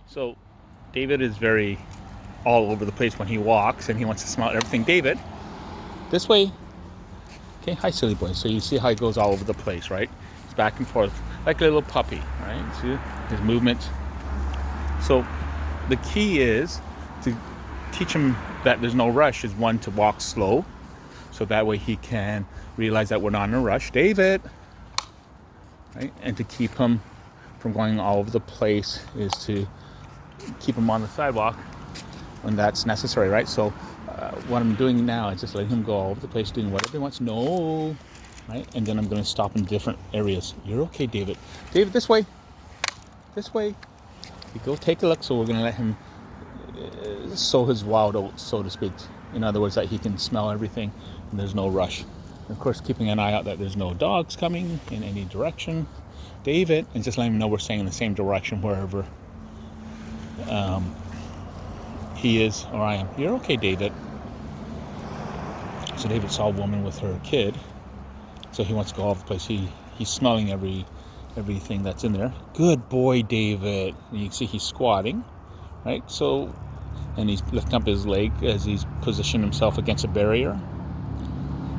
So David is very all over the place when he walks, and he wants to smell everything. David, this way. Okay, hi silly boy. So you see how he goes all over the place, right? He's back and forth like a little puppy, right? See his movements. So the key is to teach him that there's no rush, is one, to walk slow, so that way he can realize that we're not in a rush. David, right? And to keep him from going all over the place is to keep him on the sidewalk when that's necessary, right? So what I'm doing now is just letting him go all over the place, doing whatever he wants. No, right? And then I'm going to stop in different areas. You're okay, David. David, this way. This way. You go take a look. So we're going to let him sow his wild oats, so to speak. In other words, that he can smell everything and there's no rush. And of course, keeping an eye out that there's no dogs coming in any direction. David, and just letting him know we're staying in the same direction wherever he is or I am. You're okay, David. So David saw a woman with her kid, so he wants to go all over the place. He's smelling everything that's in there. Good boy, David. And you can see he's squatting, right? So, and he's lifting up his leg as he's positioned himself against a barrier.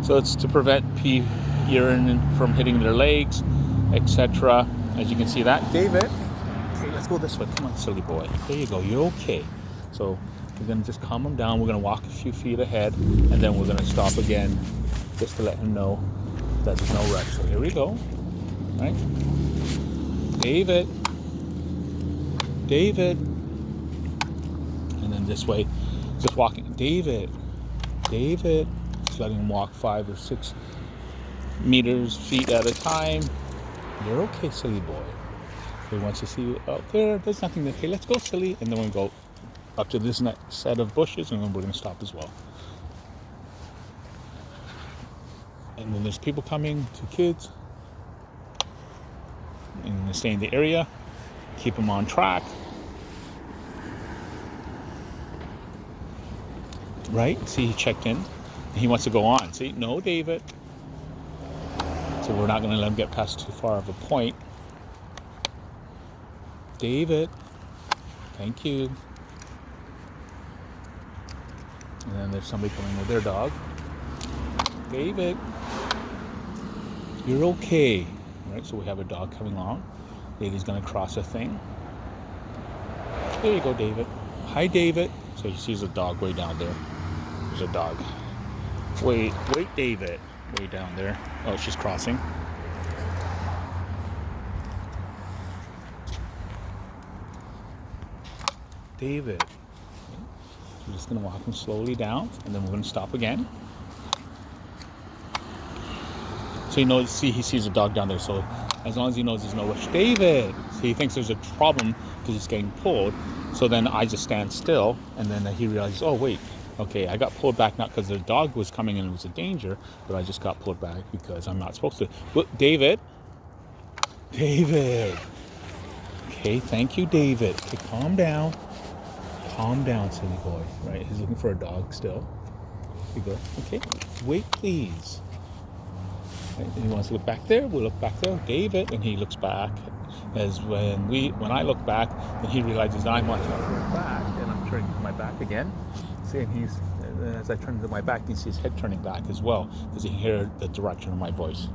So it's to prevent pee, urine from hitting their legs, etc. As you can see that. David, okay, let's go this way. Come on, silly boy. There you go. You're okay. So we're going to just calm him down. We're going to walk a few feet ahead, and then we're going to stop again just to let him know that there's no rush. So here we go. Right? David. David. And then this way, just walking. David. David. Just letting him walk 5 or 6 meters, feet at a time. You're okay, silly boy. He wants to see you out there. There's nothing there. Okay, let's go, silly. And then we'll go up to this next set of bushes, and then we're going to stop as well. And when there's people coming, 2 kids, and they stay in the area, keep them on track. Right? See, he checked in. He wants to go on. See, no, David. So we're not going to let him get past too far of a point. David, thank you. And then there's somebody coming with their dog. David, you're okay. All right, so we have a dog coming along. Lady's going to cross a thing. There you go, David. Hi, David. So he sees a dog way down there. There's a dog. Wait, David. Way down there. Oh, she's crossing. David. We're just going to walk him slowly down, and then we're going to stop again. So he knows, see, he sees a dog down there, so as long as he knows there's no rush. David! So he thinks there's a problem because he's getting pulled, so then I just stand still, and then he realizes, oh, wait, okay, I got pulled back not because the dog was coming and it was a danger, but I just got pulled back because I'm not supposed to. But David! David! Okay, thank you, David. Okay, calm down. Calm down, silly boy. Right, he's looking for a dog still. Here you go. Okay, wait, please. Right, and he wants to look back there. We'll look back there, David, and he looks back. As when I look back, then he realizes I'm watching his back, and I'm turning to my back again. See, and as I turn to my back, you see his head turning back as well, because he hears the direction of my voice.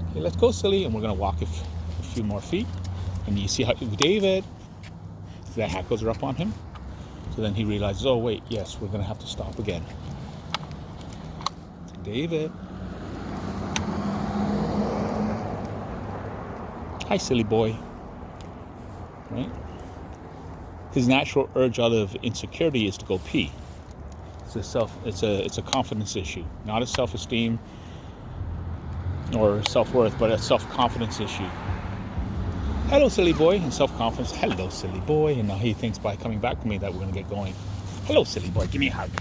Okay, let's go, silly, and we're gonna walk a few more feet. And you see how David, the hackles are up on him. So then he realizes, oh wait, yes, we're going to have to stop again. David. Hi, silly boy. Right? His natural urge out of insecurity is to go pee. It's a confidence issue, not a self-esteem or self-worth, but a self-confidence issue. Hello, silly boy, and self-confidence. Hello, silly boy. And now he thinks by coming back to me that we're going to get going. Hello, silly boy. Give me a hug.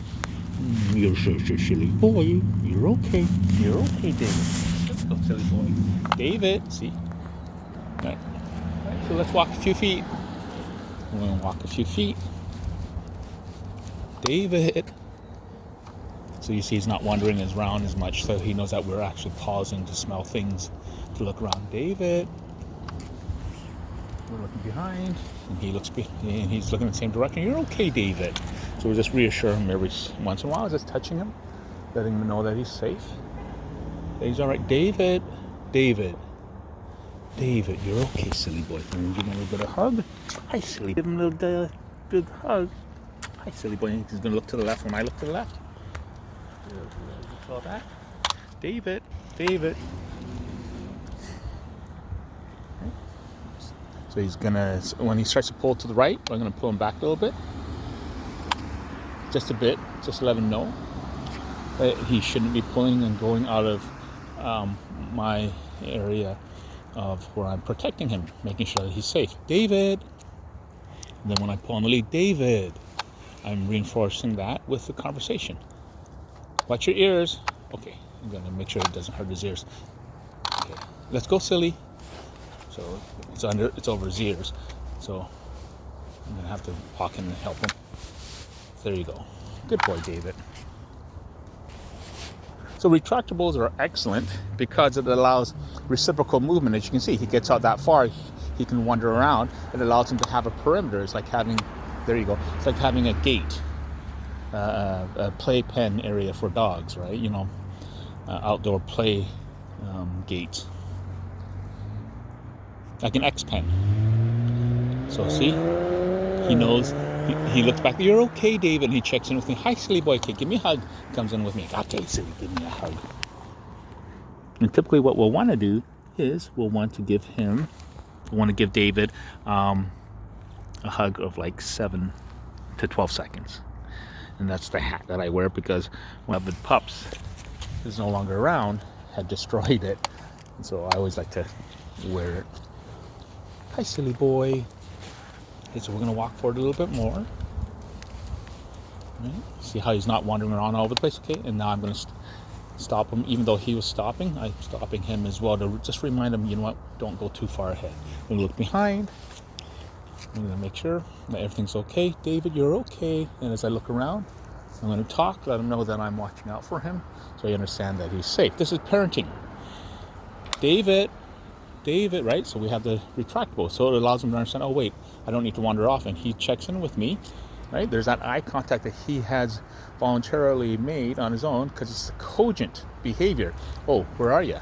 You're so silly boy. You're okay. You're okay, David. Let's go, silly boy. David, see? All right. So let's walk a few feet. We're going to walk a few feet. David. So you see he's not wandering around as much, so he knows that we're actually pausing to smell things, to look around. David. We're looking behind, and he's looking in the same direction. You're okay, David. So we just reassure him every once in a while, just touching him, letting him know that he's safe. That he's all right. David, you're okay, silly boy. Give him a little bit of hug. Hi, silly. Give him a little big hug. Hi, silly boy. He's going to look to the left when I look to the left. Saw that? David. So he's gonna, when he starts to pull to the right, I'm gonna pull him back a little bit. Just a bit, just to let him know that he shouldn't be pulling and going out of my area of where I'm protecting him, making sure that he's safe. David! And then when I pull on the lead, David! I'm reinforcing that with the conversation. Watch your ears. Okay, I'm gonna make sure it doesn't hurt his ears. Okay, let's go, silly. So it's over his ears. So I'm gonna have to walk in and help him. There you go. Good boy, David. So retractables are excellent because it allows reciprocal movement. As you can see, he gets out that far, he can wander around. It allows him to have a perimeter. It's like having, there you go. It's like having a gate, a playpen area for dogs, right? You know, outdoor play gate. Like an X pen. So see, he knows, he looks back, you're okay, David, and he checks in with me. Hi, silly boy, okay, give me a hug. Comes in with me, okay, silly, give me a hug. And typically what we'll want to do is we'll want to give David a hug of like 7 to 12 seconds. And that's the hat that I wear because when the pups is no longer around, had destroyed it. And so I always like to wear it. Hi, silly boy. Okay, so we're going to walk forward a little bit more. Right. See how he's not wandering around all over the place, okay? And now I'm going to stop him. Even though he was stopping, I'm stopping him as well to just remind him, you know what, don't go too far ahead. I'm going to look behind. I'm going to make sure that everything's okay. David, you're okay. And as I look around, I'm going to talk, let him know that I'm watching out for him so he understands that he's safe. This is parenting. David, right? So we have the retractable. So it allows him to understand, oh, wait, I don't need to wander off. And he checks in with me, right? There's that eye contact that he has voluntarily made on his own because it's a cogent behavior. Oh, where are you?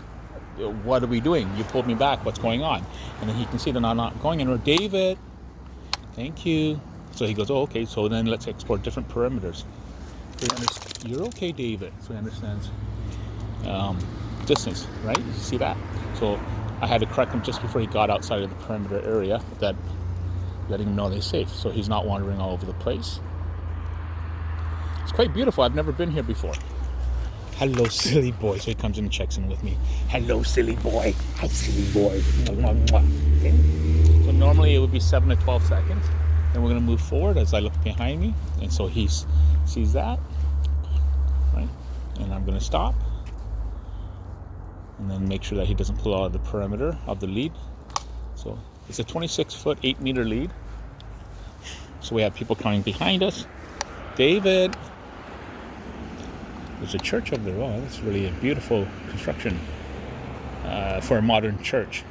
What are we doing? You pulled me back. What's going on? And then he can see that I'm not going anywhere. David, thank you. So he goes, oh, okay. So then let's explore different perimeters. You're okay, David. So he understands distance, right? You see that? So I had to correct him just before he got outside of the perimeter area, that letting him know they're safe, so he's not wandering all over the place. It's quite beautiful. I've never been here before. Hello, silly boy. So he comes in and checks in with me. Hello, silly boy. Hi, silly boy. Okay. So normally it would be 7 to 12 seconds. Then we're going to move forward as I look behind me, and so he sees that, right? And I'm going to stop. And then make sure that he doesn't pull out of the perimeter of the lead. So it's a 26-foot, 8-meter lead. So we have people coming behind us. David. There's a church over there. Wow, that's really a beautiful construction for a modern church.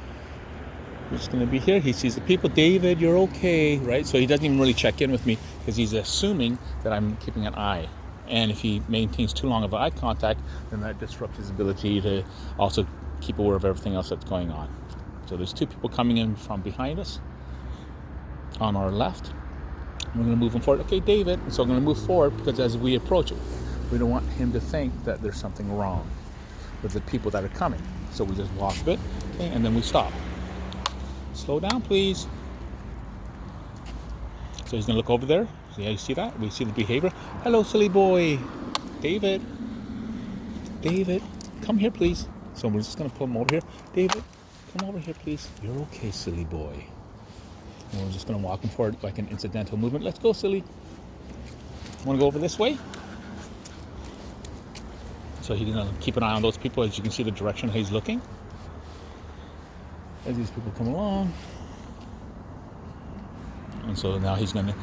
He's going to be here. He sees the people. David, you're okay, right? So he doesn't even really check in with me because he's assuming that I'm keeping an eye. And if he maintains too long of eye contact, then that disrupts his ability to also keep aware of everything else that's going on. So there's 2 people coming in from behind us on our left. We're going to move him forward. Okay, David. So I'm going to move forward because as we approach it, we don't want him to think that there's something wrong with the people that are coming. So we just walk a bit, okay, and then we stop. Slow down, please. So he's going to look over there. So yeah, you see that? We see the behavior. Hello, silly boy. David, come here, please. So we're just going to pull him over here. David, come over here, please. You're okay, silly boy. And we're just going to walk him forward like an incidental movement. Let's go, silly. Want to go over this way? So he's going to keep an eye on those people. As you can see the direction he's looking. As these people come along. And so now he's going to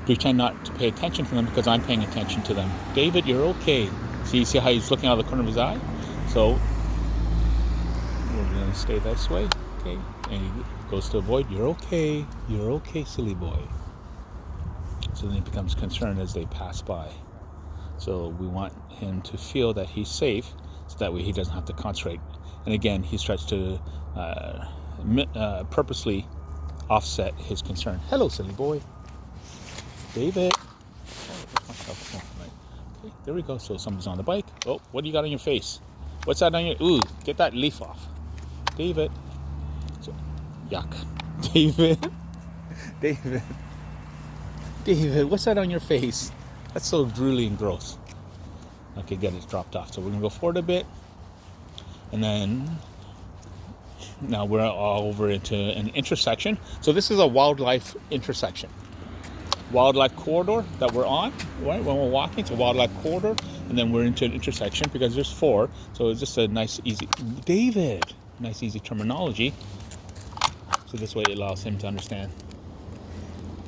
pretend not to pay attention to them because I'm paying attention to them. David, you're okay. See how he's looking out of the corner of his eye? So we're going to stay this way. Okay. And he goes to avoid. You're okay. You're okay, silly boy. So then he becomes concerned as they pass by. So we want him to feel that he's safe, so that way he doesn't have to concentrate. And again, he starts to purposely offset his concern. Hello, silly boy. David. Okay, there we go. So somebody's on the bike. Oh, what do you got on your face? What's that on your... Ooh, get that leaf off. David. So, yuck. David. David, what's that on your face? That's so drooly and gross. Okay, good, it's dropped off. So we're gonna go forward a bit. And then, now we're all over into an intersection. So this is a wildlife intersection. Wildlife corridor that we're on, right? When we're walking, it's a wildlife corridor. And then we're into an intersection because there's 4. So it's just a nice, easy, David, nice, easy terminology. So this way it allows him to understand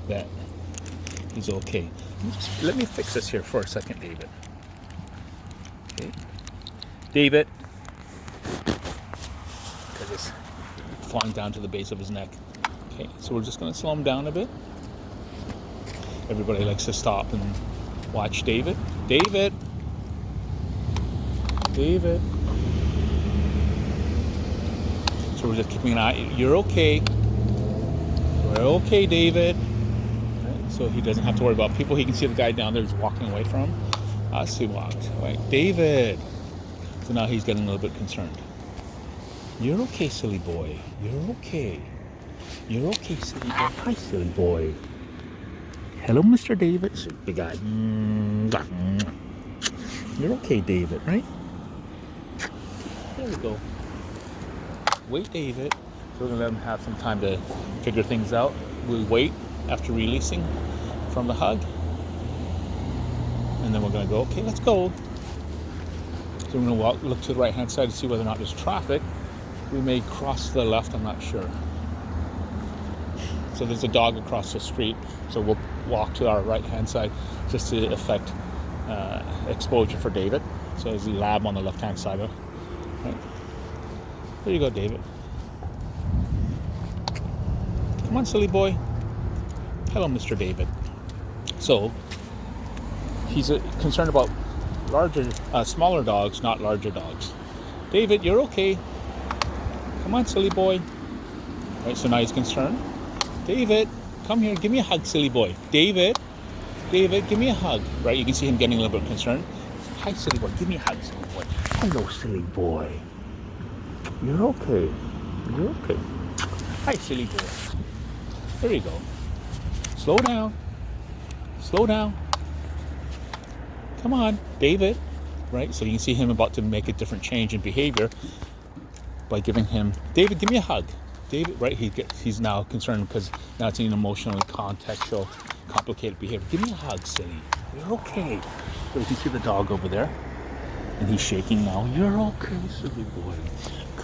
that he's okay. Let me fix this here for a second, David. Okay. David. Because it's flying down to the base of his neck. Okay, so we're just going to slow him down a bit. Everybody likes to stop and watch David. David. David. So we're just keeping an eye. You're okay. We're okay, David. Right? So he doesn't have to worry about people. He can see the guy down there who's walking away from him. Us who walked. Right? David. So now he's getting a little bit concerned. You're okay, silly boy. You're okay. You're okay, silly boy. Hi, silly boy. Hello, Mr. David. Big guy. You're okay, David, right? There we go. Wait, David. So we're going to let him have some time to figure things out. We wait after releasing from the hug. And then we're going to go, okay, let's go. So we're going to look to the right-hand side to see whether or not there's traffic. We may cross to the left, I'm not sure. So there's a dog across the street. So we'll walk to our right-hand side just to affect exposure for David. So there's a lab on the left-hand side. Right. There you go, David. Come on, silly boy. Hello, Mr. David. So he's concerned about smaller dogs, not larger dogs. David, you're okay. Come on, silly boy. Right, so now he's concerned. David, come here. Give me a hug, silly boy. David, give me a hug. Right, you can see him getting a little bit concerned. Hi, silly boy. Give me a hug, silly boy. Hello, silly boy. You're okay. You're okay. Hi, silly boy. There you go. Slow down. Slow down. Come on, David. Right, so you can see him about to make a different change in behavior by giving him, David, give me a hug. David, right, he's now concerned because now it's an emotionally contextual, complicated behavior. Give me a hug, silly. You're okay. So you can see the dog over there, and he's shaking now. You're okay, silly boy.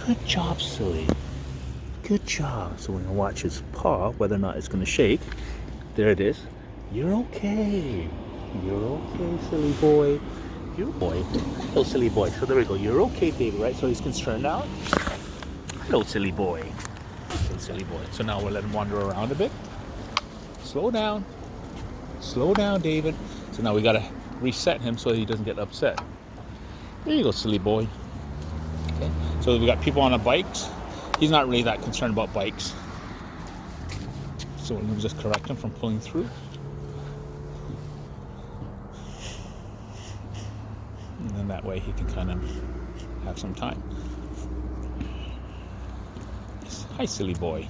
Good job, silly. Good job. So we're going to watch his paw, whether or not it's going to shake. There it is. You're okay. You're okay, silly boy. You're boy. Hello, silly boy. So there we go. You're okay, David, right? So he's concerned now. Hello, silly boy. Okay, silly boy. So now we'll let him wander around a bit. Slow down. Slow down, David. So now we got to reset him so he doesn't get upset. There you go, silly boy. Okay. So we got people on the bikes. He's not really that concerned about bikes. So we'll just correct him from pulling through. And then that way he can kind of have some time. Hi, silly boy.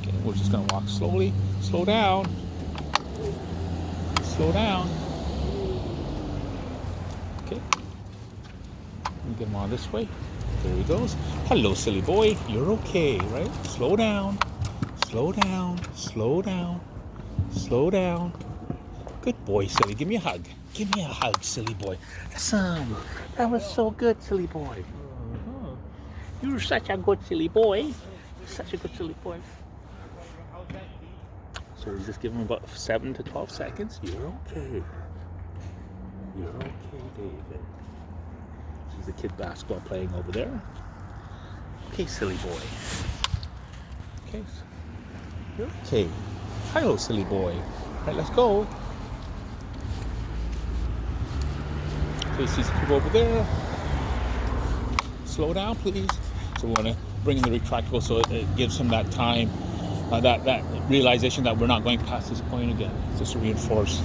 Okay, we're just going to walk slowly. Slow down. Slow down. Okay. Let me get him on this way. There he goes. Hello, silly boy. You're okay, right? Slow down. Slow down. Slow down. Slow down. Good boy, silly. Give me a hug. Give me a hug, silly boy. That was so good, silly boy. You're such a good silly boy. Such a good silly boy. So we just give him about 7 to 12 seconds. You're okay. You're okay, David. This is the kid basketball playing over there. okay, silly boy. Okay. You're okay. Hello, silly boy. All right, let's go. So you see some people over there. Slow down, please. So we want to bring in the retractable so it gives him that time, that realization that we're not going past this point again, just to reinforce.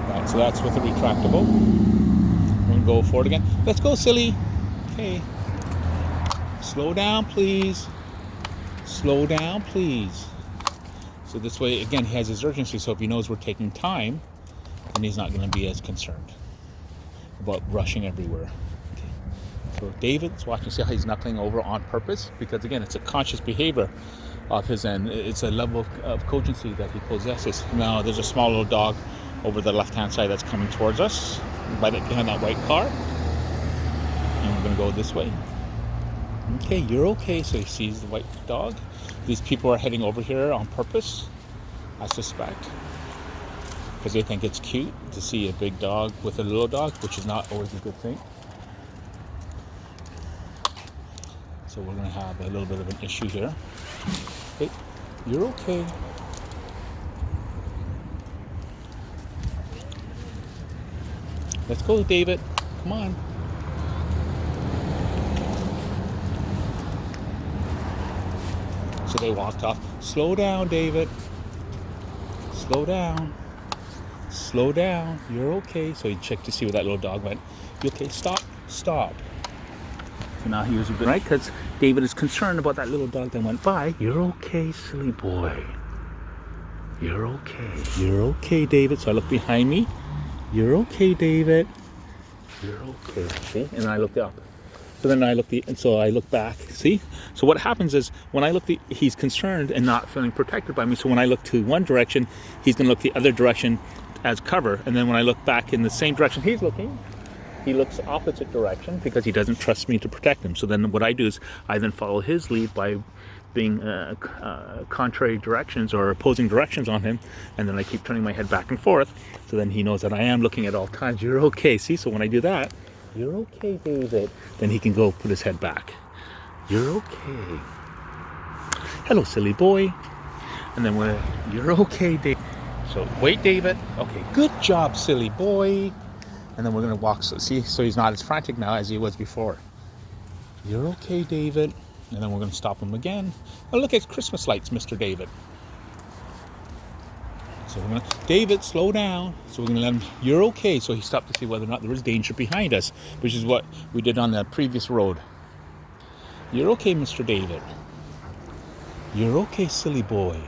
Right, so that's with the retractable. We're going to go forward again. Let's go, silly. Okay. Slow down, please. Slow down, please. So this way, again, he has his urgency, so if he knows we're taking time, then he's not going to be as concerned about rushing everywhere. Okay. So David's watching, see how he's knuckling over on purpose? Because again, it's a conscious behavior of his end. It's a level of cogency that he possesses. Now, there's a small little dog over the left-hand side that's coming towards us, right behind that white car. And we're going to go this way. Okay, you're okay. So he sees the white dog. These people are heading over here on purpose, I suspect, because they think it's cute to see a big dog with a little dog, which is not always a good thing. So we're going to have a little bit of an issue here. Hey, you're okay. Let's go, David. Come on. So they walked off. Slow down, David. Slow down. Slow down. You're okay. So he checked to see where that little dog went. You okay? Stop. Stop. So now he was a bit right because David is concerned about that little dog that went by. You're okay, silly boy. You're okay. You're okay, David. So I look behind me. You're okay, David. You're okay. See? And I looked up. So then I look back. See? So what happens is when I look, he's concerned and not feeling protected by me. So when I look to one direction, he's going to look the other direction as cover. And then when I look back in the same direction he's looking, he looks opposite direction because he doesn't trust me to protect him. So then what I do is I then follow his lead by being contrary directions or opposing directions on him. And then I keep turning my head back and forth. So then he knows that I am looking at all times. You're okay. See? So when I do that, you're okay, David. Then he can go put his head back. You're okay. Hello, silly boy. And then you're okay, David. So wait, David. Okay, good job, silly boy. And then we're going to walk. So he's not as frantic now as he was before. You're okay, David. And then we're going to stop him again. Oh, look, it's Christmas lights, Mr. David. So we're going to, David, slow down. So we're going to let him, you're okay. So he stopped to see whether or not there was danger behind us, which is what we did on the previous road. You're okay, Mr. David. You're okay, silly boy.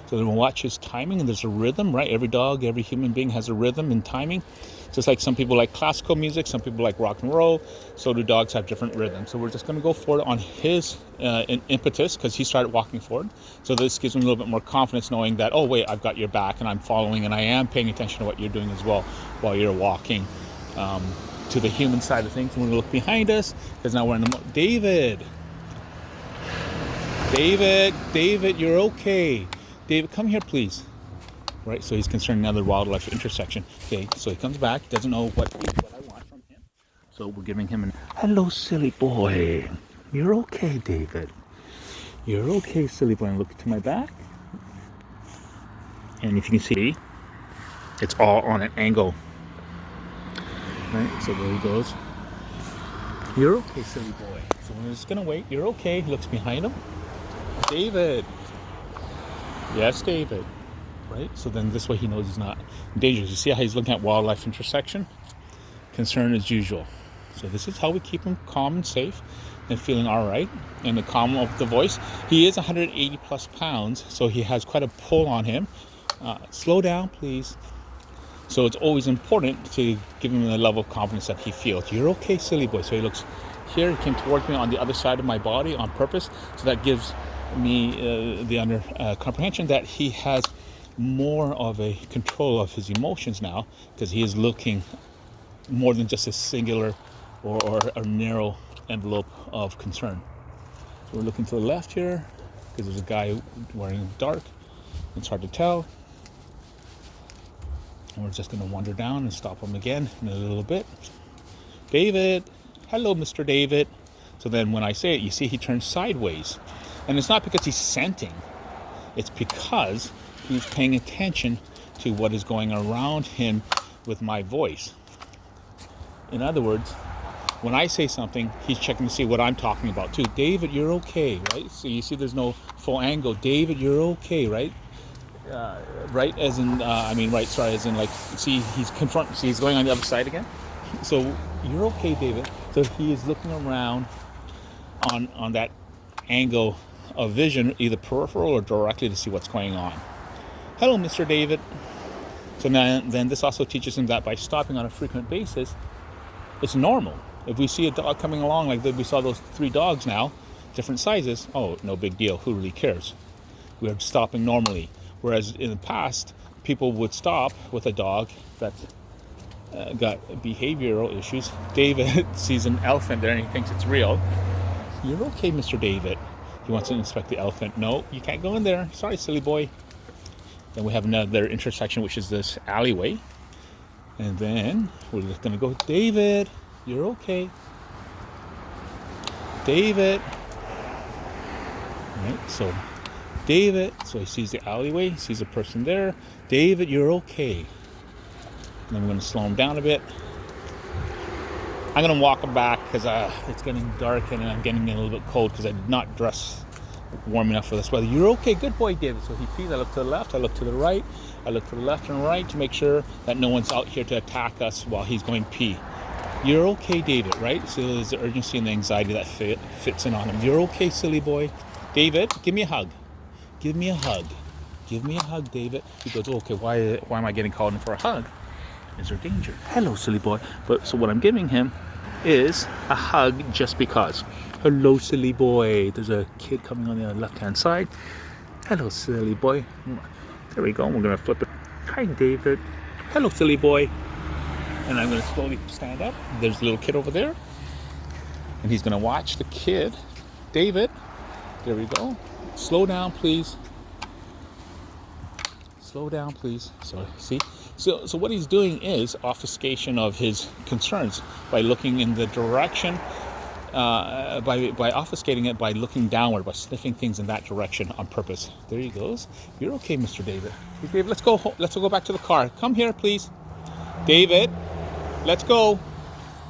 So then we'll watch his timing, and there's a rhythm, right? Every dog, every human being has a rhythm and timing. Just like some people like classical music, some people like rock and roll, so do dogs have different rhythms. So we're just going to go forward on his impetus because he started walking forward. So this gives him a little bit more confidence knowing that, oh, wait, I've got your back and I'm following and I am paying attention to what you're doing as well while you're walking to the human side of things. And we're going to look behind us because now we're in the... David, you're okay. David, come here, please. Right, so he's concerned another wildlife intersection. Okay, so he comes back, doesn't know what I want from him. So we're giving him hello, silly boy. You're okay, David. You're okay, silly boy. And look to my back. And if you can see, it's all on an angle. Right, so there he goes. You're okay, silly boy. So we're just gonna wait. You're okay. He looks behind him. David. Yes, David. Right? So then this way he knows he's not in danger. You see how he's looking at wildlife intersection? Concern as usual. So this is how we keep him calm and safe and feeling all right. And the calm of the voice. He is 180 plus pounds, so he has quite a pull on him. Slow down, please. So it's always important to give him the level of confidence that he feels. You're okay, silly boy. So he looks here. He came towards me on the other side of my body on purpose. So that gives me the comprehension that he has more of a control of his emotions now because he is looking more than just a singular or a narrow envelope of concern. So we're looking to the left here because there's a guy wearing dark. It's hard to tell. And we're just going to wander down and stop him again in a little bit. David. Hello, Mr. David. So then when I say it, you see he turns sideways. And it's not because he's scenting. It's because he's paying attention to what is going around him with my voice. In other words, when I say something, he's checking to see what I'm talking about too. David, you're okay, right? So you see there's no full angle. David, you're okay, right? Right, as in, right, sorry, as in like, see, he's going on the other side again. So you're okay, David. So he is looking around on that angle of vision, either peripheral or directly, to see what's going on. Hello, Mr. David. So now, then this also teaches him that by stopping on a frequent basis, it's normal. If we see a dog coming along, like we saw those 3 dogs now, different sizes, oh, no big deal. Who really cares? We're stopping normally. Whereas in the past, people would stop with a dog that's got behavioral issues. David sees an elephant there and he thinks it's real. You're okay, Mr. David. He wants to inspect the elephant. No, you can't go in there. Sorry, silly boy. Then we have another intersection, which is this alleyway. And then we're just going to go, David, you're okay. David. Right, so David, so he sees the alleyway, sees a person there. David, you're okay. And then we're going to slow him down a bit. I'm going to walk him back because it's getting dark and I'm getting a little bit cold because I did not dress warm enough for this weather. You're okay, good boy, David. So he pees. I look to the left, I look to the right, I look to the left and right to make sure that no one's out here to attack us while he's going pee. You're okay, David, right? So there's the urgency and the anxiety that fits in on him. You're okay, silly boy. David, give me a hug. Give me a hug. Give me a hug, David. He goes, okay, why am I getting called in for a hug? Is there danger? Hello, silly boy. But so what I'm giving him is a hug just because. Hello, silly boy. There's a kid coming on the left-hand side. Hello, silly boy. There we go. We're going to flip it. Hi, David. Hello, silly boy. And I'm going to slowly stand up. There's a little kid over there. And he's going to watch the kid. David. There we go. Slow down, please. Slow down, please. Sorry, see? So what he's doing is obfuscation of his concerns by looking in the direction, by obfuscating it by looking downward, by sniffing things in that direction on purpose. There he goes. You're okay, Mr. David. Hey, David, let's go. Let's go back to the car. Come here, please. David, let's go.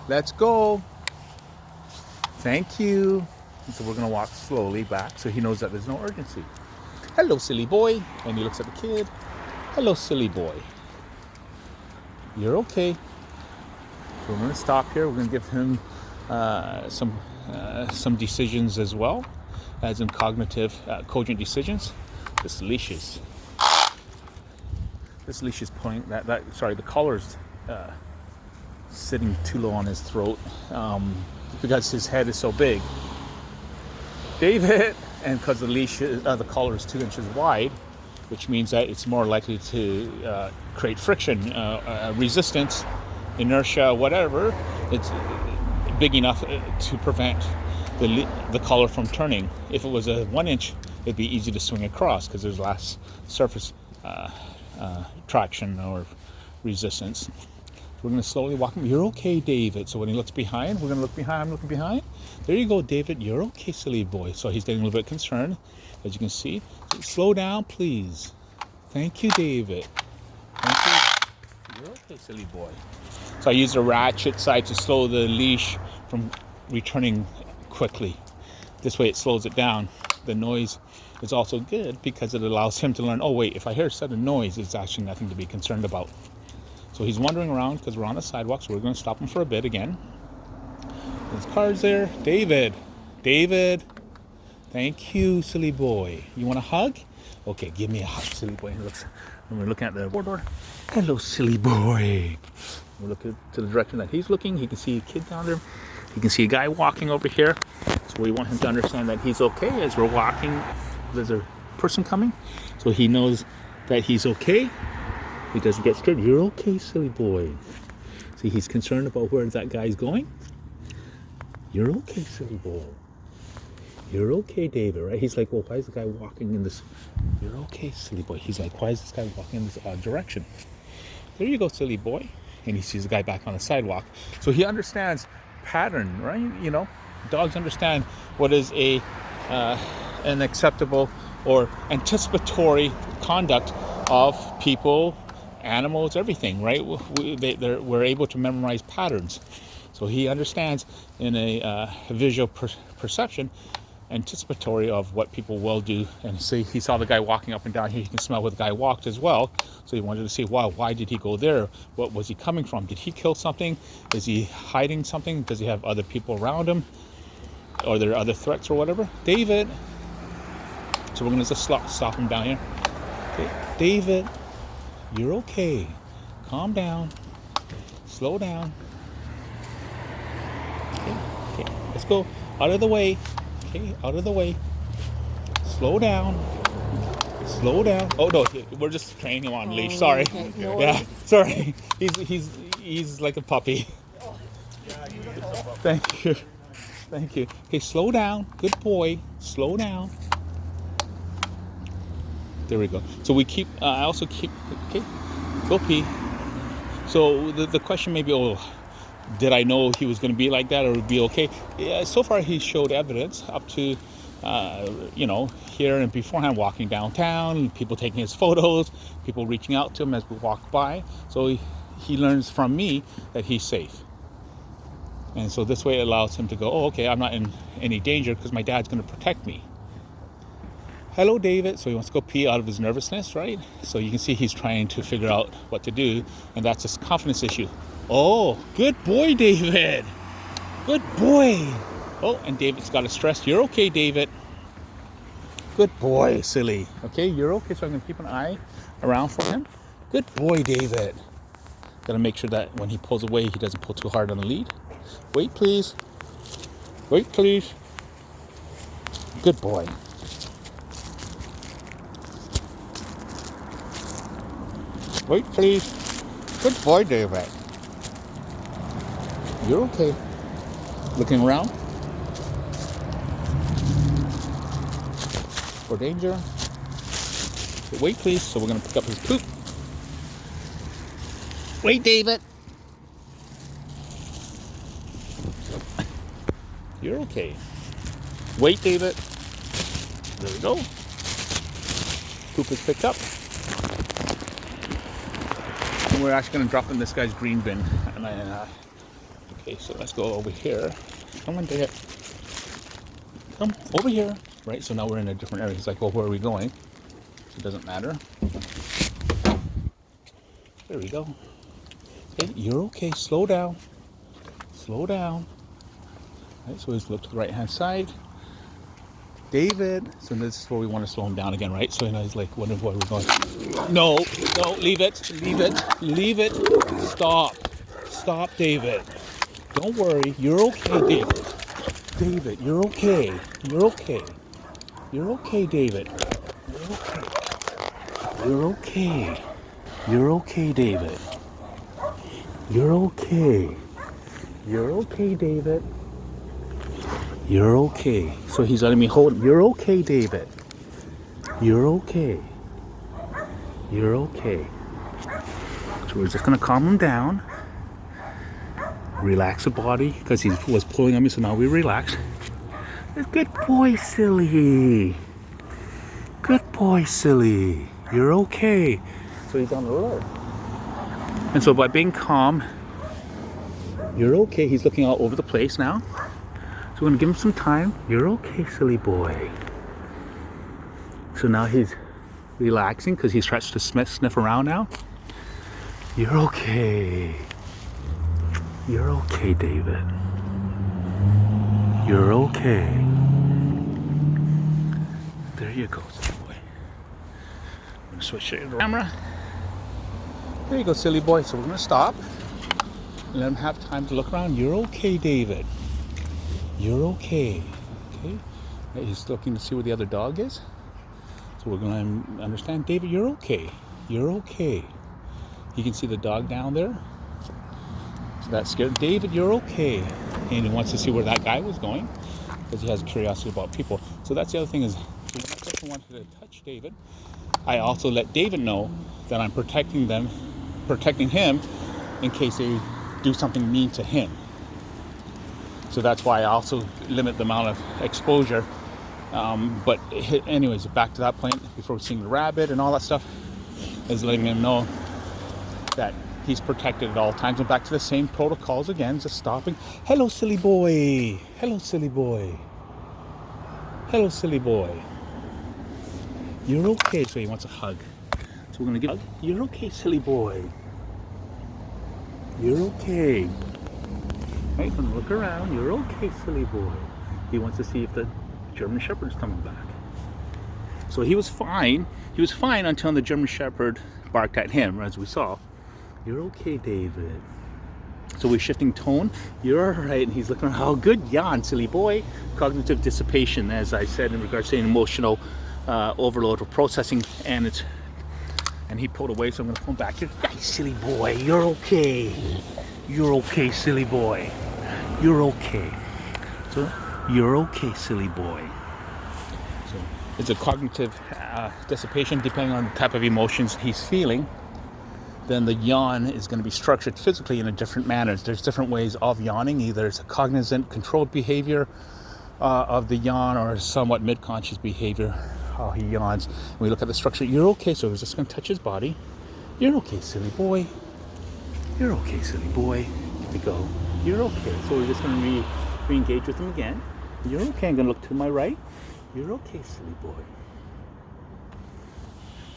Let's go. Thank you. And so we're going to walk slowly back so he knows that there's no urgency. Hello, silly boy. And he looks at the kid. Hello, silly boy. You're okay. So we're going to stop here. We're going to give him some decisions as well, as in cognitive, cogent decisions. This leash is pulling the collar's sitting too low on his throat because his head is so big. David, and because the leash, the collar is 2 inches wide, which means that it's more likely to create friction, resistance, inertia, whatever. It's big enough to prevent the collar from turning. If it was a 1 inch, it'd be easy to swing across because there's less surface traction or resistance. We're going to slowly walk him. You're okay, David. So when he looks behind, we're going to look behind. I'm looking behind. There you go, David. You're okay, silly boy. So he's getting a little bit concerned, as you can see. So slow down, please. Thank you, David. Thank you. You're okay, silly boy. So I use the ratchet side to slow the leash from returning quickly. This way it slows it down. The noise is also good because it allows him to learn, oh, wait, if I hear a sudden noise, it's actually nothing to be concerned about. So he's wandering around because we're on the sidewalk, so we're going to stop him for a bit again. There's cars there. David. David. Thank you, silly boy. You want a hug? Okay, give me a hug, silly boy. When we're looking at the door. Hello, silly boy. We're looking to the direction that he's looking. He can see a kid down there. He can see a guy walking over here. So we want him to understand that he's okay as we're walking. There's a person coming. So he knows that he's okay. He doesn't get scared. You're okay, silly boy. See, he's concerned about where that guy's going. You're okay, silly boy. You're okay, David, right? He's like, well, why is the guy walking in this? You're okay, silly boy. He's like, why is this guy walking in this odd direction? There you go, silly boy. And he sees the guy back on the sidewalk. So he understands pattern, right? You know, Dogs understand what is an acceptable or anticipatory conduct of people, animals, everything, right? We're able to memorize patterns. So he understands in a visual perception, anticipatory of what people will do. And see, he saw the guy walking up and down here. He can smell where the guy walked as well. So he wanted to see, wow, why did he go there? What was he coming from? Did he kill something? Is he hiding something? Does he have other people around him? Are there other threats or whatever? David. So we're going to just stop him down here. Okay. David, you're okay. Calm down. Slow down. Okay, let's go out of the way. Okay, out of the way. Slow down. Slow down. Oh no, we're just training him on leash. Sorry. Okay, no Yeah, worries. sorry. He's like a puppy. Thank you. Thank you. Okay, slow down. Good boy. Slow down. There we go. So we keep. I also keep. Okay, go pee. So the question may be, oh, did I know he was going to be like that or would be okay? Yeah, so far he showed evidence up to, here and beforehand, walking downtown, people taking his photos, people reaching out to him as we walk by. So he learns from me that he's safe. And so this way it allows him to go, oh, okay, I'm not in any danger because my dad's going to protect me. Hello, David. So he wants to go pee out of his nervousness, right? So you can see he's trying to figure out what to do, and that's his confidence issue. Oh, good boy, David. Good boy. Oh, and David's got to stress. You're okay, David. Good boy, silly. Okay, you're okay. So I'm going to keep an eye around for him. Good boy, David. Got to make sure that when he pulls away, he doesn't pull too hard on the lead. Wait, please. Wait, please. Good boy. Wait, please. Good boy, David. You're okay. Looking around for danger. Okay, wait, please. So we're going to pick up his poop. Wait, David. You're okay. Wait, David. There we go. Poop is picked up. And we're actually going to drop in this guy's green bin. Okay, so let's go over here. Come on, David. Come over here. Right, so now we're in a different area. He's like, well, where are we going? It doesn't matter. There we go. Okay, you're okay. Slow down. Slow down. Right, so he's look to the right-hand side. David. So this is where we want to slow him down again, right? So he's like, wondering where we're going. No, leave it. Leave it. Leave it. Stop. Stop, David. Don't worry. You're okay, David. David, you're okay. You're okay. You're okay, David. You're okay. You're okay. You're okay, David. You're okay. You're okay, David. You're okay. So he's letting me hold him. You're okay, David. You're okay. You're okay. So we're just gonna calm him down. Relax the body because he was pulling on me, so now we relax. Good boy, silly. Good boy, silly. You're okay. So he's on alert. And so by being calm, you're okay. He's looking all over the place now. So we're gonna give him some time. You're okay, silly boy. So now he's relaxing because he starts to sniff around now. You're okay. You're okay, David. You're okay. There you go, silly boy. I'm gonna switch the camera. There you go, silly boy. So we're gonna stop and let him have time to look around. You're okay, David. You're okay. Okay. He's looking to see where the other dog is. So we're gonna understand, David, you're okay. You're okay. You can see the dog down there. So that's scared. David, you're okay. And he wants to see where that guy was going because he has curiosity about people. So that's the other thing is, when that person wanted to touch David, I also let David know that I'm protecting him in case they do something mean to him. So that's why I also limit the amount of exposure. But anyways, back to that point, before seeing the rabbit and all that stuff, is letting him know that he's protected at all times. And back to the same protocols again, just stopping. Hello, silly boy. Hello, silly boy. Hello, silly boy. You're okay. So he wants a hug. So we're going to give a hug. You're okay, silly boy. You're okay. Right, gonna look around. You're okay, silly boy. He wants to see if the German Shepherd's coming back. So he was fine. He was fine until the German Shepherd barked at him, as we saw. You're okay, David. So we're shifting tone. You're all right. And he's looking around. Oh, good yawn, silly boy. Cognitive dissipation, as I said, in regards to emotional overload or processing, and he pulled away. So I'm gonna pull him back here. Hey, silly boy. You're okay. You're okay, silly boy. You're okay. So you're okay, silly boy. So it's a cognitive dissipation depending on the type of emotions he's feeling. Then the yawn is going to be structured physically in a different manner. There's different ways of yawning. Either it's a cognizant, controlled behavior of the yawn, or somewhat mid-conscious behavior. How he yawns. When we look at the structure, you're okay. So we're just going to touch his body. You're okay, silly boy. You're okay, silly boy. Here we go. You're okay. So we're just going to re-engage with him again. You're okay. I'm going to look to my right. You're okay, silly boy.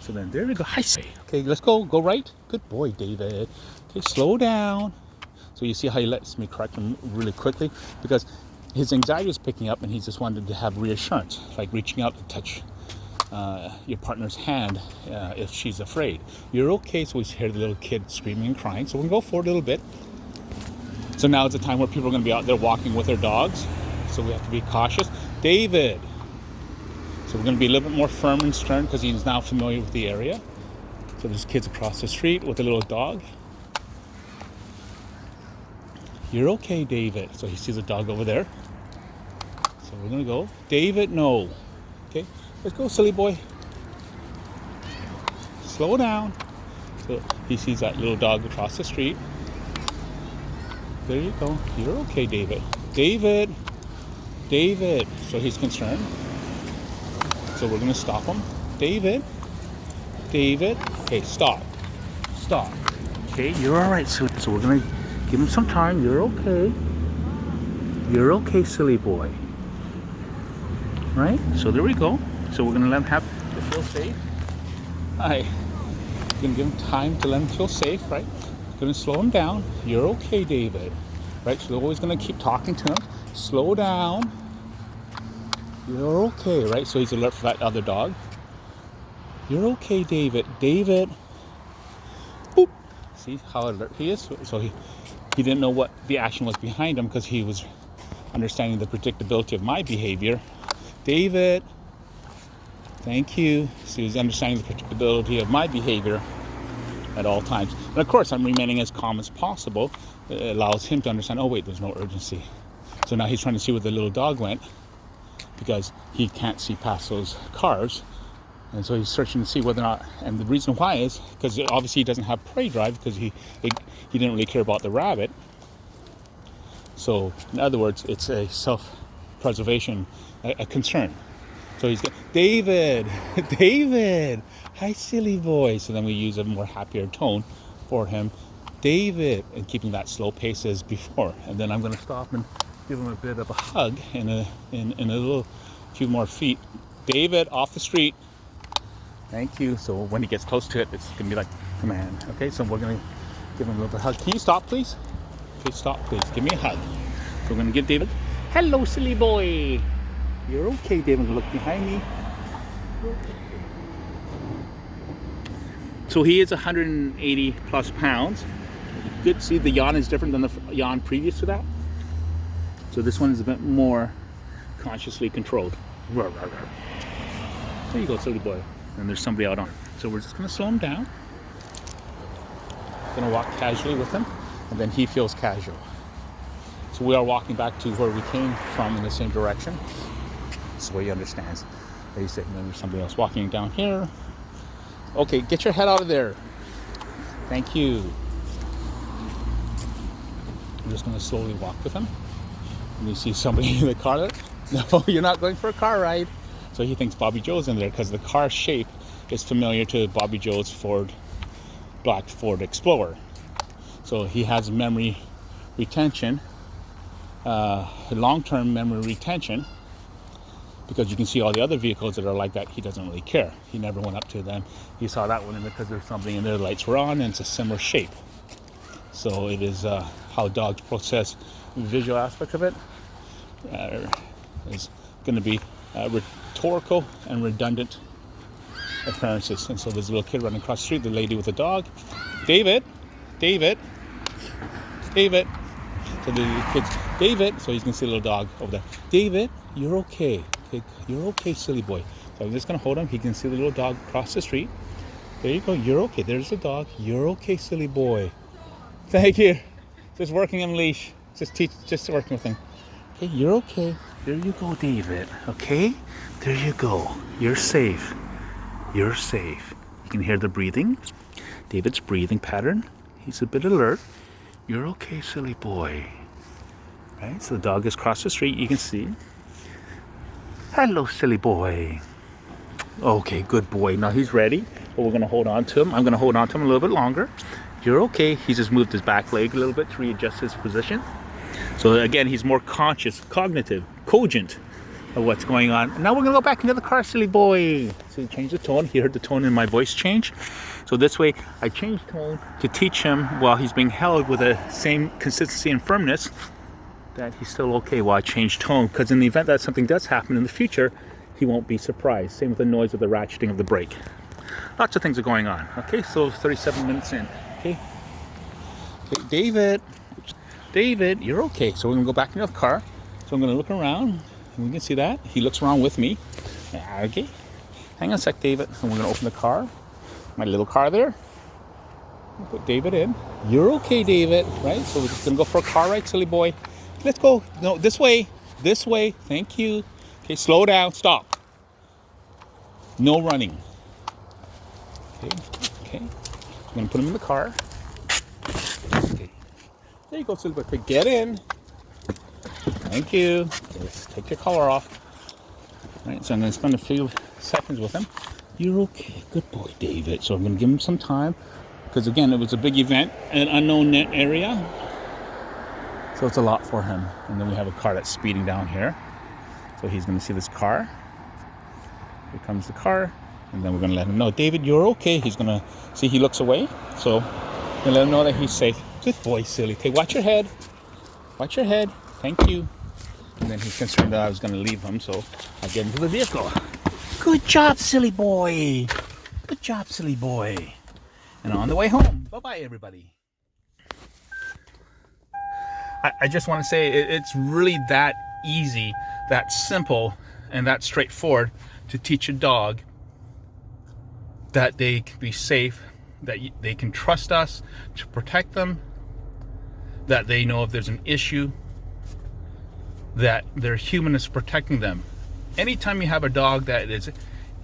So then there we go. Hi, say. Okay, let's go. Go right. Good boy, David. Okay, slow down. So you see how he lets me correct him really quickly, because his anxiety is picking up and he just wanted to have reassurance, like reaching out to touch your partner's hand if she's afraid. You're okay. So we hear the little kid screaming and crying. So we're going to go forward a little bit. So now it's a time where people are going to be out there walking with their dogs. So we have to be cautious. David. So we're going to be a little bit more firm and stern because he's now familiar with the area. So there's kids across the street with a little dog. You're okay, David. So he sees a dog over there. So we're going to go. David, no. Okay, let's go, silly boy. Slow down. So he sees that little dog across the street. There you go. You're okay, David. David. David. So he's concerned. So we're going to stop him. David. David. Okay, stop. Stop. Okay, you're all right. So we're going to give him some time. You're okay. You're okay, silly boy. Right? So there we go. So we're going to let him feel safe. Hi. We're going to give him time to let him feel safe, right? Going to slow him down. You're okay, David. Right? So we're always going to keep talking to him. Slow down. You're okay, right? So he's alert for that other dog. You're okay, David. David. Boop. See how alert he is? So he didn't know what the action was behind him because he was understanding the predictability of my behavior. David. Thank you. So he's understanding the predictability of my behavior at all times. And of course, I'm remaining as calm as possible. It allows him to understand, oh wait, there's no urgency. So now he's trying to see where the little dog went, because he can't see past those cars, and so he's searching to see whether or not, and the reason why is because obviously he doesn't have prey drive, because he didn't really care about the rabbit. So in other words, it's a self-preservation, a concern. So he's got, David, David, hi silly boy. So then we use a more happier tone for him, David, and keeping that slow pace as before. And then I'm going to stop and give him a bit of a hug in a little few more feet. David, off the street. Thank you. So when he gets close to it, it's gonna be like, come on. Okay, so we're gonna give him a little bit of a hug. Can you stop, please? Okay, stop, please. Give me a hug. So we're gonna give David, hello, silly boy. You're okay, David. Look behind me. So he is 180 plus pounds. Good to see the yawn is different than the yawn previous to that. So this one is a bit more consciously controlled. There you go, silly boy. And there's somebody out on. So we're just going to slow him down. Going to walk casually with him, and then he feels casual. So we are walking back to where we came from in the same direction. So he understands. They say, and then there's somebody else walking down here. Okay, get your head out of there. Thank you. I'm just going to slowly walk with him. And you see somebody in the car. No, you're not going for a car ride. So he thinks Bobby Joe's in there because the car shape is familiar to Bobby Joe's black Ford Explorer. So he has memory retention, long-term memory retention, because you can see all the other vehicles that are like that. He doesn't really care. He never went up to them. He saw that one in there because there's something in there, the lights were on, and it's a similar shape. So it is how dogs process visual aspects of it is going to be rhetorical and redundant appearances. And so there's a little kid running across the street, the lady with the dog. David. So the kid's David. So you can see the little dog over there. David, you're okay. You're okay, silly boy. So I'm just going to hold him. He can see the little dog across the street. There you go. You're okay. There's the dog. You're okay, silly boy. Thank you. Just working him leash. Just working with him. Okay, you're okay. There you go, David. Okay? There you go. You're safe. You're safe. You can hear the breathing. David's breathing pattern. He's a bit alert. You're okay, silly boy. Right? So the dog is across the street. You can see. Hello, silly boy. Okay, good boy. Now he's ready. But we're going to hold on to him. I'm going to hold on to him a little bit longer. You're okay. He's just moved his back leg a little bit to readjust his position. So again, he's more conscious, cognitive, cogent of what's going on. And now we're going to go back into the car, silly boy. So he changed the tone. He heard the tone in my voice change. So this way, I changed tone to teach him while he's being held with the same consistency and firmness that he's still okay while I change tone. Because in the event that something does happen in the future, he won't be surprised. Same with the noise of the ratcheting of the brake. Lots of things are going on. Okay, so 37 minutes in. Okay, David, you're okay. So we're going to go back into the car. So I'm going to look around, and we can see that. He looks around with me. Okay, hang on a sec, David. And we're going to open the car. My little car there. We'll put David in. You're okay, David. Right? So we're just going to go for a car ride, silly boy. Let's go. No, this way. This way. Thank you. Okay, slow down. Stop. No running. Okay. I'm going to put him in the car. Okay. There you go, silly boy. Okay, get in. Thank you. Let's take your collar off. All right, so I'm going to spend a few seconds with him. You're okay. Good boy, David. So I'm going to give him some time. Because, again, it was a big event in an unknown area. So it's a lot for him. And then we have a car that's speeding down here. So he's going to see this car. Here comes the car. And then we're going to let him know, David, you're okay. He's going to see he looks away. So we're going to let him know that he's safe. Good boy, silly. Okay, watch your head. Watch your head. Thank you. And then he's concerned that I was going to leave him. So I get into the vehicle. Good job, silly boy. Good job, silly boy. And on the way home. Bye-bye, everybody. I just want to say it's really that easy, that simple, and that straightforward to teach a dog that they can be safe, that they can trust us to protect them, that they know if there's an issue, that their human is protecting them. Anytime you have a dog that is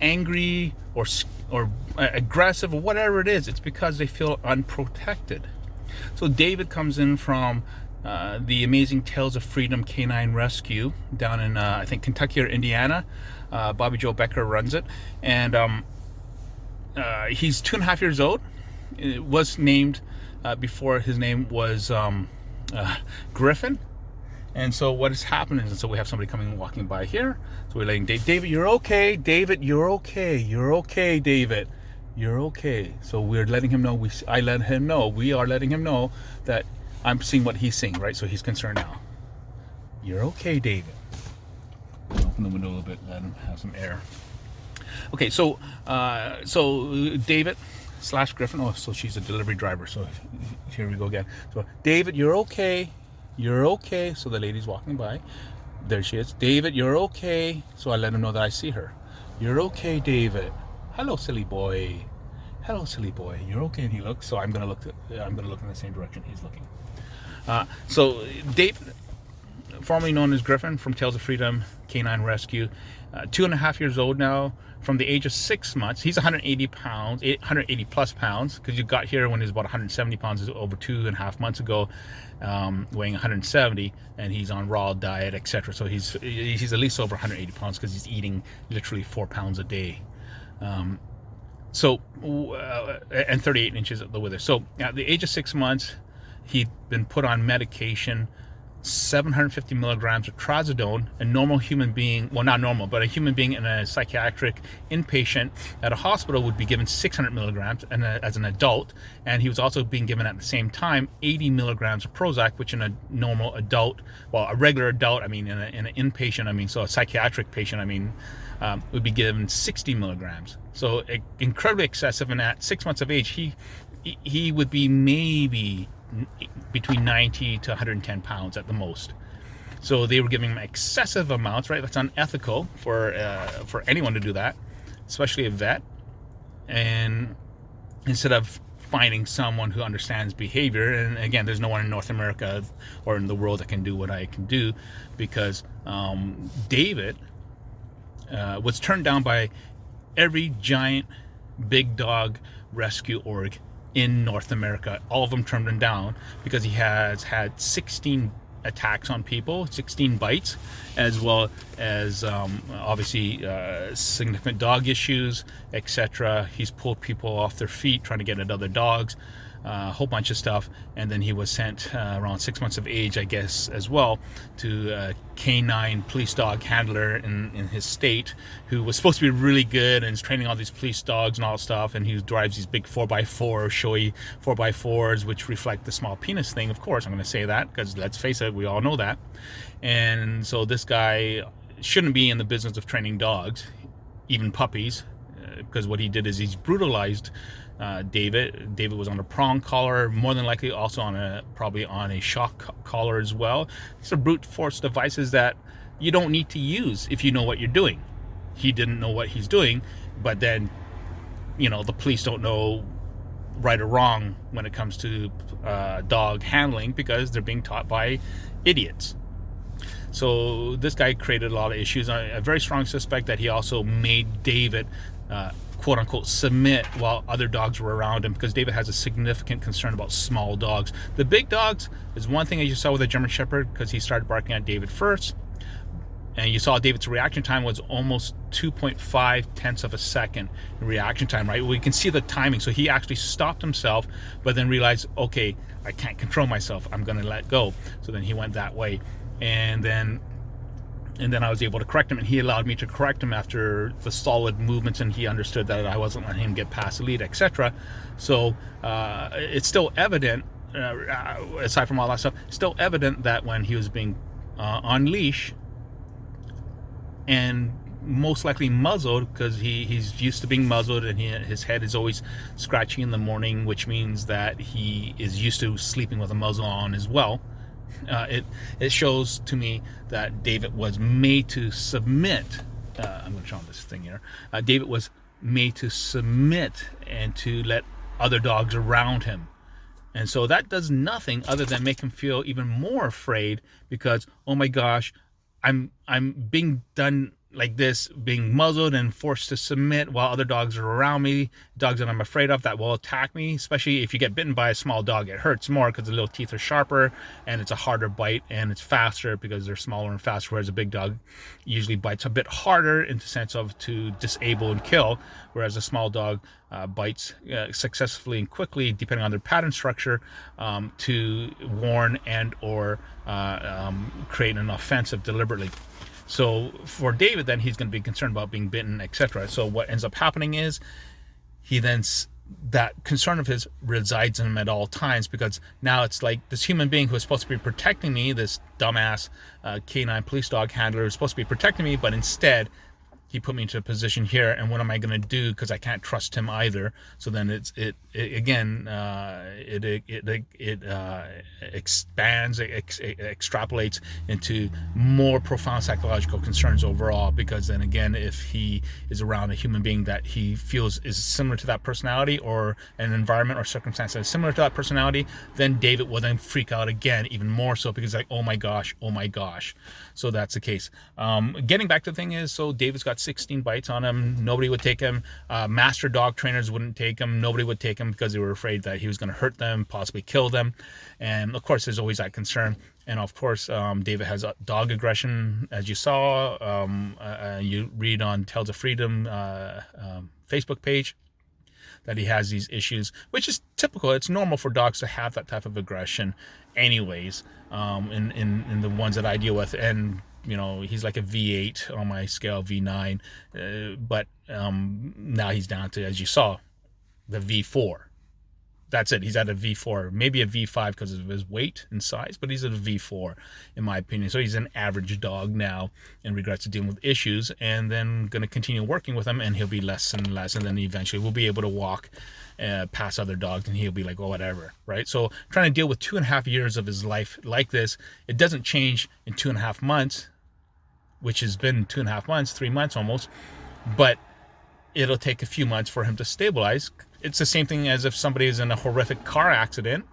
angry or aggressive or whatever it is, it's because they feel unprotected. So David comes in from the Amazing Tales of Freedom Canine Rescue down in I think Kentucky or Indiana. Bobby Joe Becker runs it, and he's 2.5 years old. It was named before his name was Gryffin. And so what is happening is, so we have somebody coming walking by here. So we're letting David, you're okay. David, you're okay. You're okay, David. You're okay. So we're letting him know. We are letting him know that I'm seeing what he's seeing, right? So he's concerned now. You're okay, David. Open the window a little bit, let him have some air. Okay, so David / Gryffin. Oh, so she's a delivery driver. So here we go again. So David, you're okay. You're okay. So the lady's walking by. There she is. David, you're okay. So I let him know that I see her. You're okay, David. Hello, silly boy. Hello, silly boy. You're okay. And he looks. So I'm gonna look in the same direction he's looking. So David, formerly known as Gryffin from Tales of Freedom Canine Rescue. 2.5 years old now. From the age of 6 months, he's 180 pounds, 180 plus pounds, because you got here when he was about 170 pounds over 2.5 months ago, weighing 170, and he's on raw diet, etc. So he's at least over 180 pounds because he's eating literally 4 pounds a day. And 38 inches at the wither. So at the age of 6 months, he'd been put on medication, 750 milligrams of Trazodone. A normal human being, well, not normal, but a human being in a psychiatric inpatient at a hospital would be given 600 milligrams as an adult. And he was also being given at the same time 80 milligrams of Prozac, which in a normal adult, well, a regular adult, I mean, in an inpatient, I mean, so a psychiatric patient, I mean, would be given 60 milligrams. So incredibly excessive. And at 6 months of age, he would be maybe between 90 to 110 pounds at the most. So they were giving him excessive amounts, right? That's unethical for anyone to do that, especially a vet. And instead of finding someone who understands behavior, and again, there's no one in North America or in the world that can do what I can do, because David was turned down by every giant big dog rescue org in North America. All of them turned him down because he has had 16 attacks on people, 16 bites, as well as obviously significant dog issues, etc. He's pulled people off their feet trying to get at other dogs, a whole bunch of stuff. And then he was sent around 6 months of age, I guess, as well, to a canine police dog handler in his state, who was supposed to be really good and is training all these police dogs and all stuff. And he drives these big 4x4 showy 4x4s, which reflect the small penis thing. Of course, I'm going to say that because let's face it, we all know that. And so this guy shouldn't be in the business of training dogs, even puppies, because what he did is he's brutalized David. David was on a prong collar, more than likely also probably on a shock collar as well. These are brute force devices that you don't need to use if you know what you're doing. He didn't know what he's doing, but then, you know, the police don't know right or wrong when it comes to dog handling because they're being taught by idiots. So this guy created a lot of issues. A very strong suspect that he also made David quote unquote submit while other dogs were around him, because David has a significant concern about small dogs. The big dogs is one thing that you saw with a German Shepherd, because he started barking at David first, and you saw David's reaction time was almost 2.5 tenths of a second reaction time, right? We can see the timing. So he actually stopped himself, but then realized, okay, I can't control myself, I'm gonna let go. So then he went that way, and then I was able to correct him, and he allowed me to correct him after the solid movements, and he understood that I wasn't letting him get past the lead, etc. So it's still evident, aside from all that stuff, still evident that when he was being on leash and most likely muzzled, because he's used to being muzzled, and his head is always scratchy in the morning, which means that he is used to sleeping with a muzzle on as well. It shows to me that David was made to submit. I'm going to show this thing here. David was made to submit and to let other dogs around him. And so that does nothing other than make him feel even more afraid, because, oh my gosh, I'm being done like this, being muzzled and forced to submit while other dogs are around me, dogs that I'm afraid of that will attack me. Especially if you get bitten by a small dog, it hurts more because the little teeth are sharper and it's a harder bite, and it's faster because they're smaller and faster, whereas a big dog usually bites a bit harder in the sense of to disable and kill, whereas a small dog bites successfully and quickly, depending on their pattern structure, to warn and or create an offensive deliberately. So for David, then he's going to be concerned about being bitten, etc. So what ends up happening is that concern of his resides in him at all times, because now it's like this human being who is supposed to be protecting me, this dumbass canine police dog handler who's supposed to be protecting me, but instead he put me into a position here, and what am I going to do, because I can't trust him either. So then it expands, extrapolates into more profound psychological concerns overall, because then again, if he is around a human being that he feels is similar to that personality, or an environment or circumstance that is similar to that personality, then David will then freak out again, even more so, because like, oh my gosh. So that's the case. Getting back to the thing is, so David's got 16 bites on him. Nobody would take him. Master dog trainers wouldn't take him. Nobody would take him because they were afraid that he was going to hurt them, possibly kill them. And of course, there's always that concern. And of course, David has dog aggression, as you saw. You read on Tales of Freedom Facebook page that he has these issues, which is typical. It's normal for dogs to have that type of aggression anyways, in the ones that I deal with. And he's like a V8 on my scale, V9, but now he's down to, as you saw, the V4. That's it. He's at a V4, maybe a V5 because of his weight and size, but he's at a V4 in my opinion. So he's an average dog now in regards to dealing with issues, and then going to continue working with him, and he'll be less and less, and then eventually we'll be able to walk past other dogs, and he'll be like, oh, whatever, right? So trying to deal with 2.5 years of his life like this, it doesn't change in 2.5 months, which has been 2.5 months, 3 months almost, but it'll take a few months for him to stabilize. It's the same thing as if somebody is in a horrific car accident.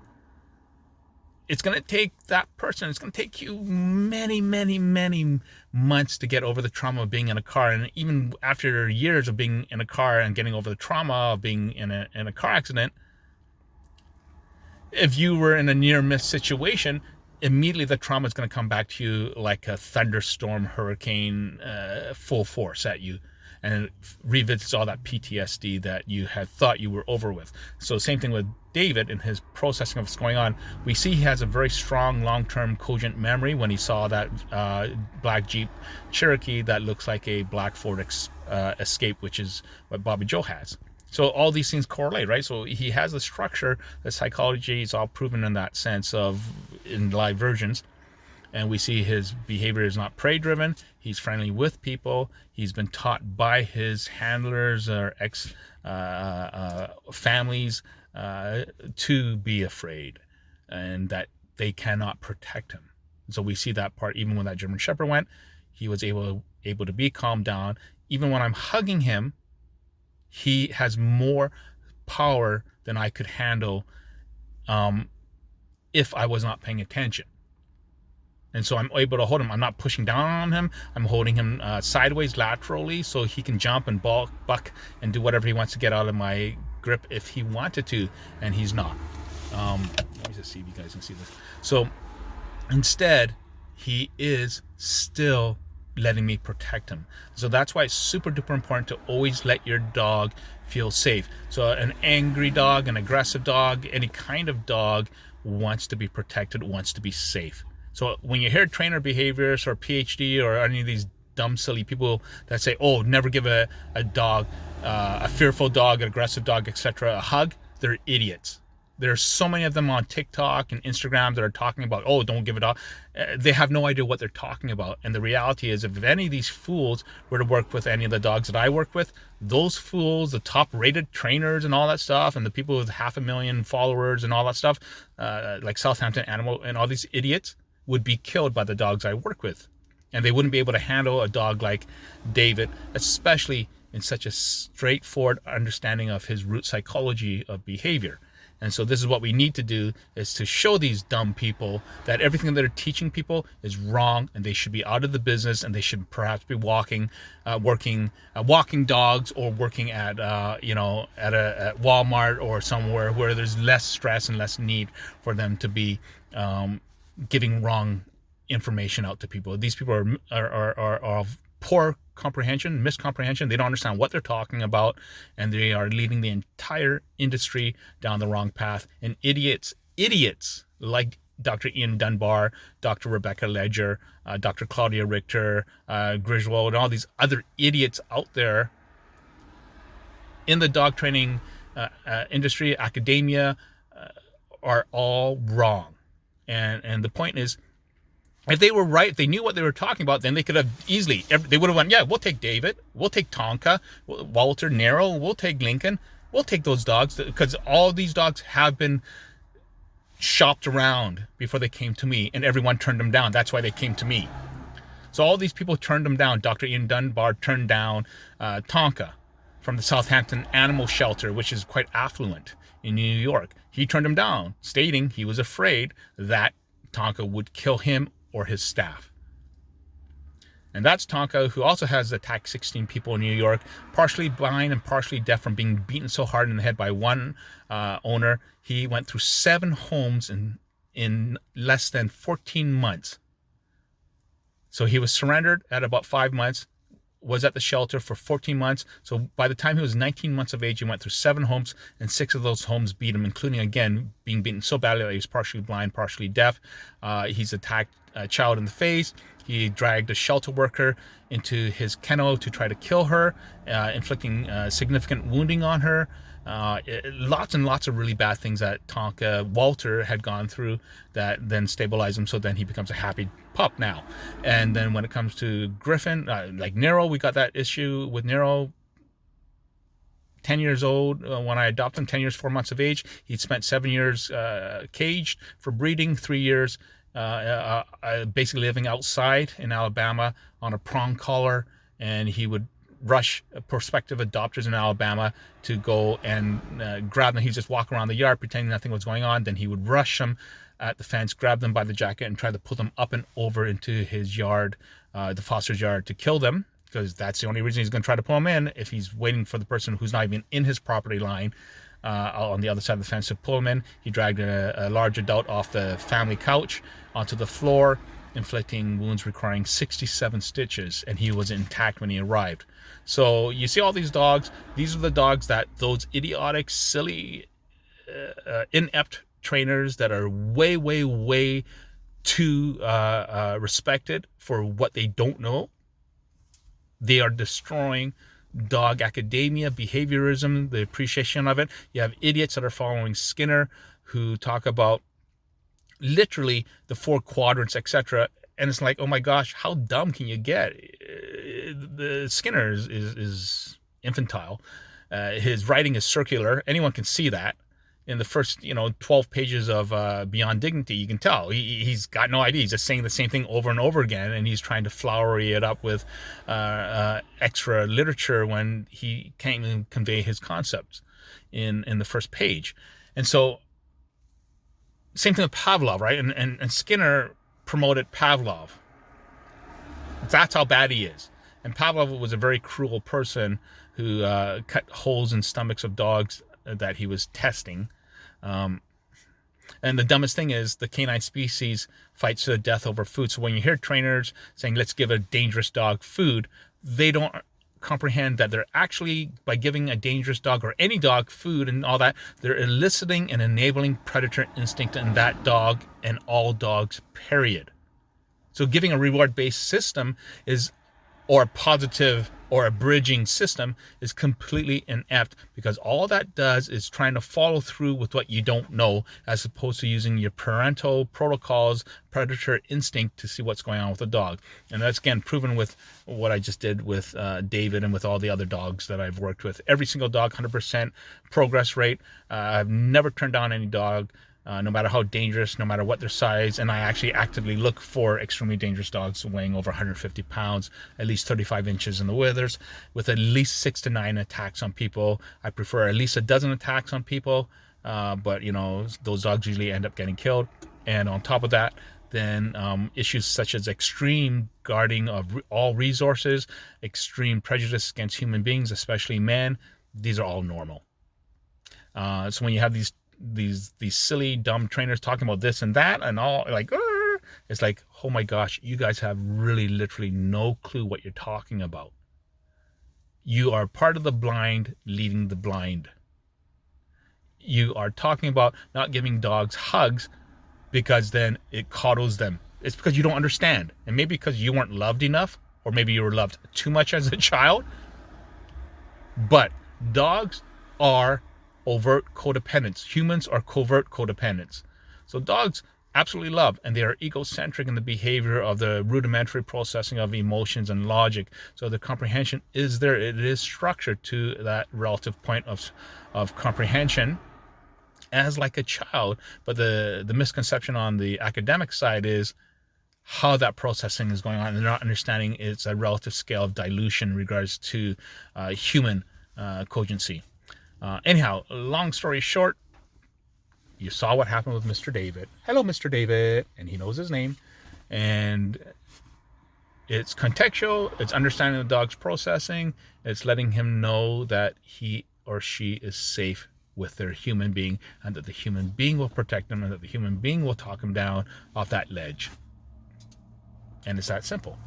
It's going to take that person, it's going to take you many, many, many months to get over the trauma of being in a car. And even after years of being in a car and getting over the trauma of being in a car accident, if you were in a near-miss situation, immediately the trauma is going to come back to you like a thunderstorm, hurricane, full force at you. And it revisits all that PTSD that you had thought you were over with. So same thing with David in his processing of what's going on. We see he has a very strong long-term cogent memory when he saw that black Jeep Cherokee that looks like a black Ford Escape, which is what Bobby Joe has. So all these things correlate, right? So he has the structure, the psychology is all proven in that sense of in live versions. And we see his behavior is not prey-driven. He's friendly with people. He's been taught by his handlers or families to be afraid, and that they cannot protect him. So we see that part even when that German Shepherd went. He was able to be calmed down. Even when I'm hugging him, he has more power than I could handle if I was not paying attention. And so I'm able to hold him. I'm not pushing down on him. I'm holding him sideways, laterally, so he can jump and buck and do whatever he wants to get out of my grip if he wanted to, and he's not. Let me just see if you guys can see this. So instead, he is still letting me protect him. So that's why it's super duper important to always let your dog feel safe. So an angry dog, an aggressive dog, any kind of dog wants to be protected, wants to be safe. So when you hear trainer behaviors or PhD or any of these dumb, silly people that say, oh, never give a dog, a fearful dog, an aggressive dog, etc., a hug, they're idiots. There's so many of them on TikTok and Instagram that are talking about, oh, don't give a dog. They have no idea what they're talking about. And the reality is, if any of these fools were to work with any of the dogs that I work with, those fools, the top-rated trainers and all that stuff, and the people with 500,000 followers and all that stuff, like Southampton Animal and all these idiots, would be killed by the dogs I work with. And they wouldn't be able to handle a dog like David, especially in such a straightforward understanding of his root psychology of behavior. And so this is what we need to do, is to show these dumb people that everything that they're teaching people is wrong, and they should be out of the business, and they should perhaps be walking dogs, or working at at Walmart or somewhere where there's less stress and less need for them to be giving wrong information out to people. These people are of poor comprehension, miscomprehension. They don't understand what they're talking about, and they are leading the entire industry down the wrong path. And idiots like Dr. Ian Dunbar, Dr. Rebecca Ledger, Dr. Claudia Richter, Griswold, and all these other idiots out there in the dog training industry, academia, are all wrong. And the point is, If they were right, if they knew what they were talking about, then they could have easily, they would have went, yeah, we'll take David, we'll take Tonka, Walter, Nero, we'll take Lincoln, we'll take those dogs, because all these dogs have been shopped around before they came to me, and everyone turned them down. That's why they came to me. So all these people turned them down. Dr. Ian Dunbar turned down Tonka from the Southampton Animal Shelter, which is quite affluent in New York. He turned him down, stating he was afraid that Tonka would kill him or his staff. And that's Tonka, who also has attacked 16 people in New York, partially blind and partially deaf from being beaten so hard in the head by one owner. He went through 7 homes in less than 14 months. So he was surrendered at about 5 months, was at the shelter for 14 months. So by the time he was 19 months of age, he went through 7 homes, and 6 of those homes beat him, including, again, being beaten so badly that he was partially blind, partially deaf. He's attacked a child in the face. He dragged a shelter worker into his kennel to try to kill her, inflicting significant wounding on her. Lots and lots of really bad things that Tonka Walter had gone through that then stabilized him, so then he becomes a happy pup now. And then when it comes to Gryffin, like Nero, we got that issue with Nero. 10 years old when I adopted him, 10 years, 4 months of age. He'd spent 7 years caged for breeding, 3 years basically living outside in Alabama on a prong collar, and he would rush prospective adopters in Alabama to go and grab them. He'd just walk around the yard pretending nothing was going on. Then he would rush them at the fence, grab them by the jacket, and try to pull them up and over into his yard, the foster's yard, to kill them, because that's the only reason he's going to try to pull them in, if he's waiting for the person who's not even in his property line on the other side of the fence to pull him in. He dragged a large adult off the family couch onto the floor, inflicting wounds requiring 67 stitches, and he was intact when he arrived. So you see all these dogs. These are the dogs that those idiotic, silly, inept trainers that are way, way, way too respected for what they don't know. They are destroying dog academia, behaviorism, the appreciation of it. You have idiots that are following Skinner, who talk about literally the 4 quadrants, etc. And it's like, oh my gosh, how dumb can you get? The Skinner is infantile. His writing is circular. Anyone can see that. In the first, 12 pages of Beyond Dignity, you can tell he's got no idea. He's just saying the same thing over and over again, and he's trying to flowery it up with extra literature when he can't even convey his concepts in the first page. And so, same thing with Pavlov, right? And Skinner promoted Pavlov. That's how bad he is. And Pavlov was a very cruel person who cut holes in stomachs of dogs that he was testing. And the dumbest thing is the canine species fights to the death over food. So when you hear trainers saying, let's give a dangerous dog food, they don't comprehend that they're actually, by giving a dangerous dog or any dog food and all that, they're eliciting and enabling predator instinct in that dog and all dogs, period. So giving a reward-based system or a positive or a bridging system is completely inept, because all that does is trying to follow through with what you don't know, as opposed to using your parental protocols, predator instinct to see what's going on with the dog. And that's, again, proven with what I just did with David and with all the other dogs that I've worked with. Every single dog, 100% progress rate. I've never turned down any dog, no matter how dangerous, no matter what their size. And I actually actively look for extremely dangerous dogs weighing over 150 pounds, at least 35 inches in the withers, with at least 6 to 9 attacks on people. I prefer at least a dozen attacks on people, but those dogs usually end up getting killed. And on top of that, then issues such as extreme guarding of all resources, extreme prejudice against human beings, especially men, these are all normal. So when you have these silly, dumb trainers talking about this and that and all, like, it's like, oh my gosh, you guys have really literally no clue what you're talking about. You are part of the blind leading the blind. You are talking about not giving dogs hugs because then it coddles them. It's because you don't understand. And maybe because you weren't loved enough, or maybe you were loved too much as a child. But dogs are overt codependents. Humans are covert codependents. So dogs absolutely love, and they are egocentric in the behavior of the rudimentary processing of emotions and logic. So the comprehension is there. It is structured to that relative point of comprehension as like a child. But the misconception on the academic side is how that processing is going on. They're not understanding it's a relative scale of dilution in regards to human cogency. Anyhow, long story short, you saw what happened with Mr. David. Hello, Mr. David. And he knows his name. And it's contextual. It's understanding the dog's processing. It's letting him know that he or she is safe with their human being, and that the human being will protect them, and that the human being will talk him down off that ledge. And it's that simple.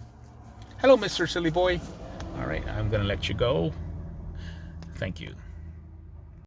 Hello, Mr. Silly Boy. All right, I'm going to let you go. Thank you.